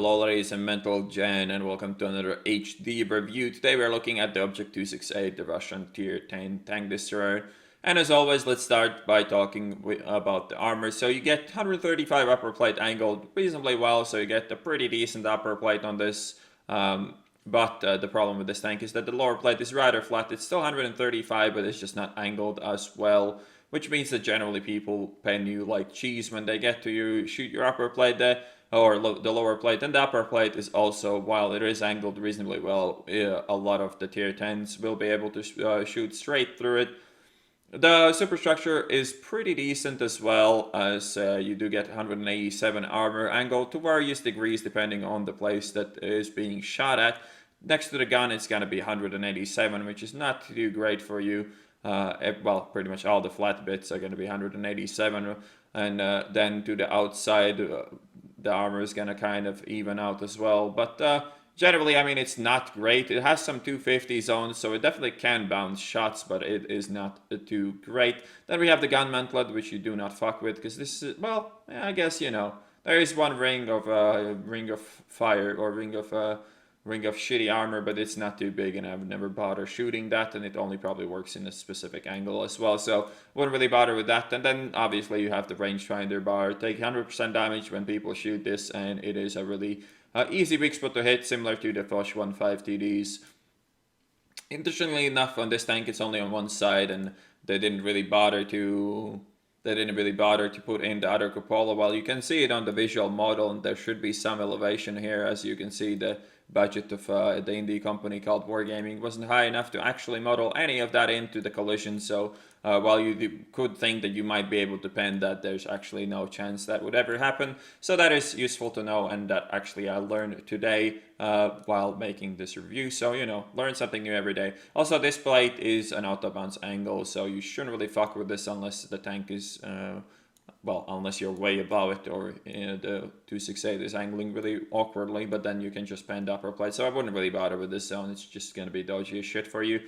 Hello ladies and mental Jen, and welcome to another HD review. Today we're looking at the Object 268, the Russian tier 10 tank destroyer. And as always, let's start by talking about the armor. So you get 135 upper plate angled reasonably well, so you get a pretty decent upper plate on this. But the problem with this tank is that the lower plate is rather flat. It's still 135, but it's just not angled as well, which means that generally people pen you like cheese when they get to you, shoot your upper plate there, or the lower plate. And the upper plate is also, while it is angled reasonably well, a lot of the tier 10s will be able to shoot straight through it. The superstructure is pretty decent as well, as you do get 187 armor angle to various degrees depending on the place that is being shot at. Next to the gun it's going to be 187, which is not too great for you. Well, pretty much all the flat bits are going to be 187, and then to the outside the armor is going to kind of even out as well. But generally, I mean, it's not great. It has some 250 zones, so it definitely can bounce shots, but it is not too great. Then we have the gun mantlet, which you do not fuck with, because this is, well, I guess, you know, there is one ring of fire, or ring of shitty armor, but it's not too big, and I've never bothered shooting that, and it only probably works in a specific angle as well, so wouldn't really bother with that. And then obviously you have the rangefinder bar, take 100% damage when people shoot this, and it is a really easy weak spot to hit, similar to the Foch 1.5 TDs. Interestingly enough, on this tank it's only on one side, and they didn't really bother to put in the other cupola. Well, you can see it on the visual model, and there should be some elevation here. As you can see, the budget of the indie company called Wargaming wasn't high enough to actually model any of that into the collision. So while you could think that you might be able to pen that, there's actually no chance that would ever happen. So that is useful to know, and that actually I learned today while making this review. So, you know, learn something new every day. Also, this plate is an auto bounce angle, so you shouldn't really fuck with this unless the tank is well, unless you're way above it, or the 268 is angling really awkwardly, but then you can just pen the upper plate. So I wouldn't really bother with this zone. It's just going to be dodgy as shit for you.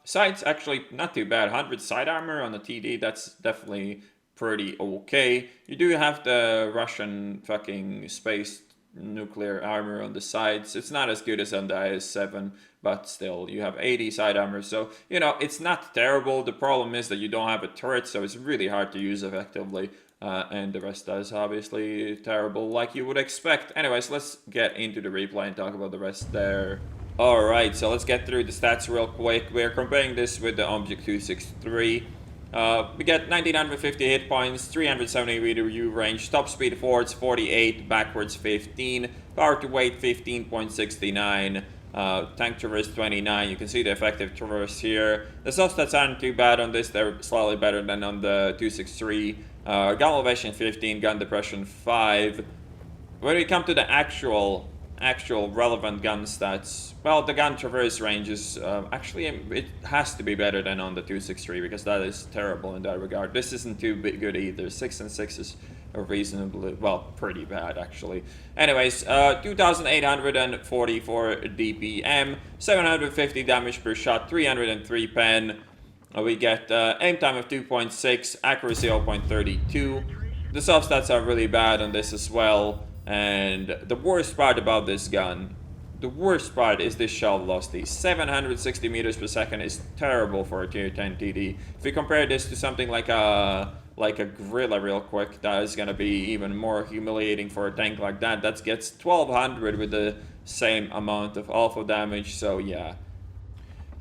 Sights actually not too bad. 100 side armor on the TD, that's definitely pretty okay. You do have the Russian fucking space nuclear armor on the sides. It's not as good as on the IS-7, but still, you have 80 side armor, so, you know, it's not terrible. The problem is that you don't have a turret, so it's really hard to use effectively, and the rest is obviously terrible, like you would expect. Anyways, let's get into the replay and talk about the rest there. Alright, so let's get through the stats real quick. We're comparing this with the Object 263. We get 1950 hit points, 370 meter view range, top speed forwards 48, backwards 15, power to weight 15.69, tank traverse 29. You can see the effective traverse here. The soft stats aren't too bad on this, they're slightly better than on the 263. Gun elevation 15, gun depression 5. When we come to the actual relevant gun stats, well, the gun traverse range is actually, it has to be better than on the 263, because that is terrible in that regard. This isn't too good either. 6 and 6 is reasonably, well, pretty bad actually. Anyways, 2844 DPM, 750 damage per shot, 303 pen. We get aim time of 2.6, accuracy 0.32. The soft stats are really bad on this as well. And the worst part about this gun, the worst part is this shell velocity. 760 meters per second is terrible for a tier 10 TD. If we compare this to something like a Gorilla real quick, that is gonna be even more humiliating for a tank like that. That gets 1200 with the same amount of alpha damage, so yeah.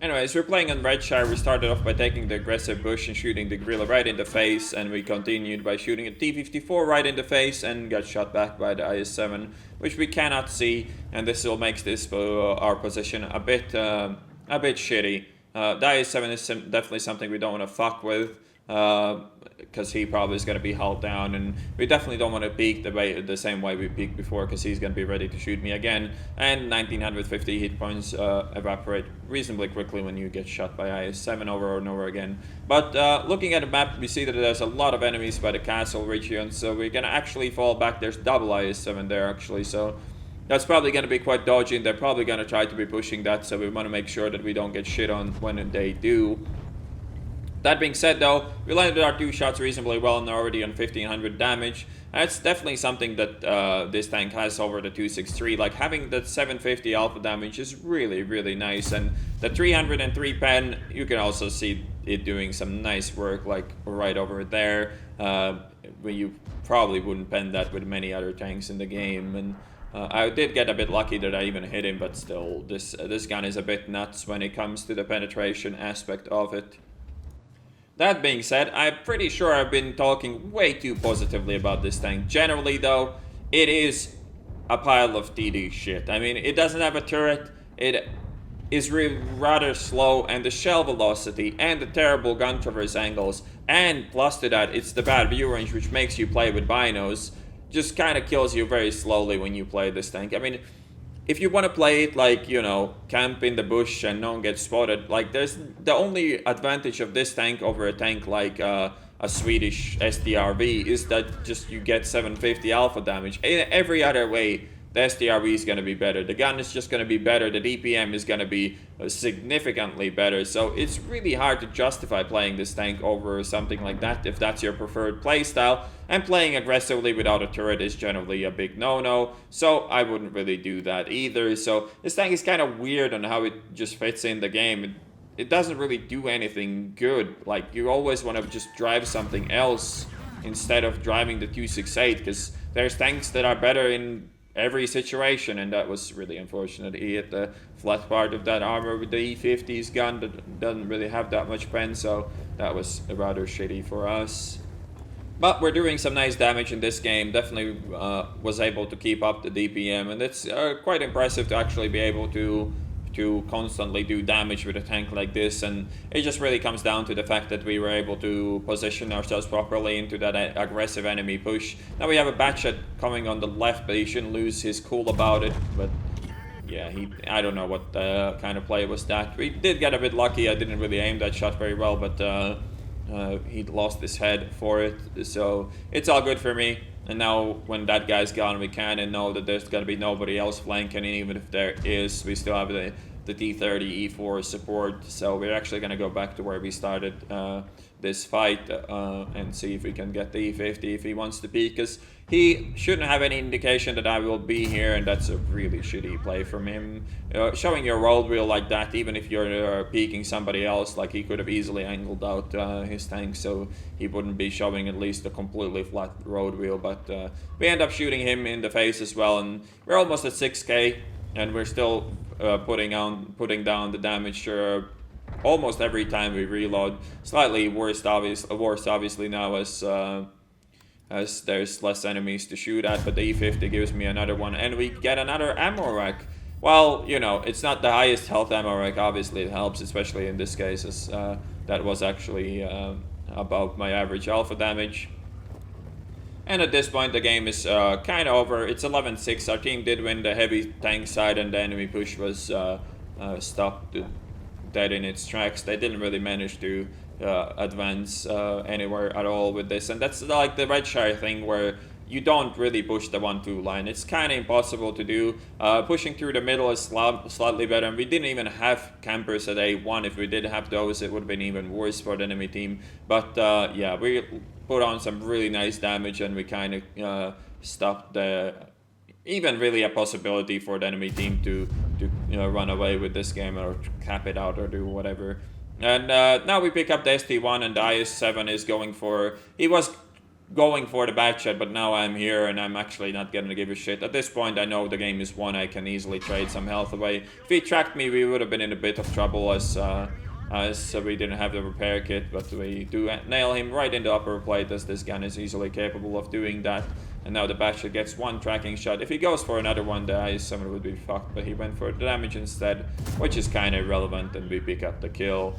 Anyways, we're playing on Redshire. We started off by taking the aggressive bush and shooting the gorilla right in the face, and we continued by shooting a T-54 right in the face and got shot back by the IS-7, which we cannot see, and this will make this our position a bit shitty. The IS-7 is definitely something we don't want to fuck with, because he probably is going to be held down, and we definitely don't want to peek the same way we peeked before, because he's going to be ready to shoot me again, and 1950 hit points evaporate reasonably quickly when you get shot by IS-7 over and over again. But looking at the map, we see that there's a lot of enemies by the castle region, so we're going to actually fall back. There's double IS-7 there actually, so that's probably going to be quite dodgy, and they're probably going to try to be pushing that, so we want to make sure that we don't get shit on when they do. That being said, though, we landed our 2 shots reasonably well and already on 1500 damage. That's definitely something that this tank has over the 263. Like, having that 750 alpha damage is really, really nice. And the 303 pen, you can also see it doing some nice work, like right over there. Where you probably wouldn't pen that with many other tanks in the game. And I did get a bit lucky that I even hit him, but still, this gun is a bit nuts when it comes to the penetration aspect of it. That being said, I'm pretty sure I've been talking way too positively about this tank. Generally, though, it is a pile of TD shit. I mean, it doesn't have a turret, it is rather slow, and the shell velocity, and the terrible gun traverse angles, and plus to that, it's the bad view range, which makes you play with binos, just kind of kills you very slowly when you play this tank. I mean, if you want to play it like, you know, camp in the bush and no one gets spotted, like, there's the only advantage of this tank over a tank like a Swedish STRV is that just you get 750 alpha damage. In every other way, the STRV is going to be better. The gun is just going to be better. The DPM is going to be significantly better. So it's really hard to justify playing this tank over something like that if that's your preferred playstyle. And playing aggressively without a turret is generally a big no-no. So I wouldn't really do that either. So this tank is kind of weird on how it just fits in the game. It doesn't really do anything good. Like, you always want to just drive something else instead of driving the 268, because there's tanks that are better in every situation, and that was really unfortunate. He hit the flat part of that armor with the E50's gun that doesn't really have that much pen, so that was rather shitty for us. But we're doing some nice damage in this game. Definitely was able to keep up the DPM, and it's quite impressive to actually be able to constantly do damage with a tank like this. And it just really comes down to the fact that we were able to position ourselves properly into that aggressive enemy push. Now we have a Batchet coming on the left, but he shouldn't lose his cool about it. But yeah, I don't know what kind of play was that. We did get a bit lucky. I didn't really aim that shot very well, but he lost his head for it, so it's all good for me. And now when that guy's gone, we kind of know that there's going to be nobody else flanking, and even if there is, we still have the T30 E4 support, so we're actually going to go back to where we started this fight and see if we can get the E50 if he wants to peek, because he shouldn't have any indication that I will be here, and that's a really shitty play from him. Showing your road wheel like that, even if you're peeking somebody else, like, he could have easily angled out his tank, so he wouldn't be showing at least a completely flat road wheel. But we end up shooting him in the face as well, and we're almost at 6k, and we're still putting down the damage almost every time we reload. Slightly worse obviously now as there's less enemies to shoot at, but the E50 gives me another one, and we get another ammo rack. Well, you know, it's not the highest health ammo rack, obviously it helps, especially in this case, as that was actually about my average alpha damage. And at this point the game is kind of over. It's 11-6, our team did win the heavy tank side, and the enemy push was stopped dead in its tracks. They didn't really manage to advance anywhere at all with this, and that's like the Redshire thing where you don't really push the 1-2 line. It's kind of impossible to do. Pushing through the middle is slightly better, and we didn't even have campers at A1. If we did have those, it would have been even worse for the enemy team. But yeah, we put on some really nice damage, and we kind of stopped even really a possibility for the enemy team to run away with this game or cap it out or do whatever. And now we pick up the ST1, and the IS-7 is going for... He was going for the Batchet, but now I'm here, and I'm actually not gonna give a shit. At this point, I know the game is won. I can easily trade some health away. If he tracked me, we would have been in a bit of trouble as we didn't have the repair kit, but we do nail him right in the upper plate, as this gun is easily capable of doing that. And now the Batchet gets one tracking shot. If he goes for another one, the IS-7 would be fucked, but he went for the damage instead, which is kind of irrelevant, and we pick up the kill.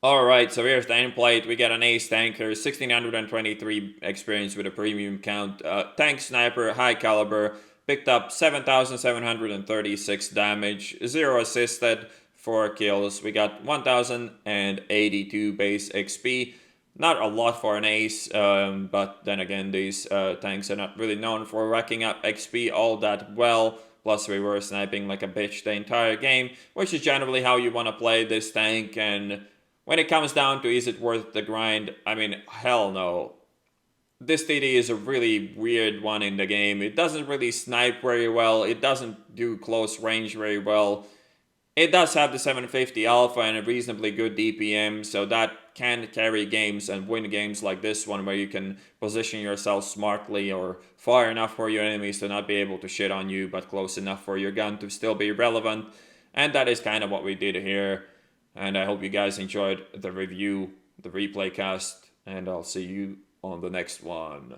Alright, so here's the end plate. We got an ace tanker, 1623 experience with a premium count, tank sniper, high caliber, picked up 7736 damage, 0 assisted, 4 kills. We got 1082 base XP. Not a lot for an ace, but then again, these tanks are not really known for racking up XP all that well. Plus, we were sniping like a bitch the entire game, which is generally how you want to play this tank. And when it comes down to is it worth the grind, I mean, hell no. This TD is a really weird one in the game. It doesn't really snipe very well. It doesn't do close range very well. It does have the 750 alpha and a reasonably good DPM, so that can carry games and win games like this one where you can position yourself smartly or far enough for your enemies to not be able to shit on you, but close enough for your gun to still be relevant. And that is kind of what we did here. And I hope you guys enjoyed the review, the replay cast, and I'll see you on the next one.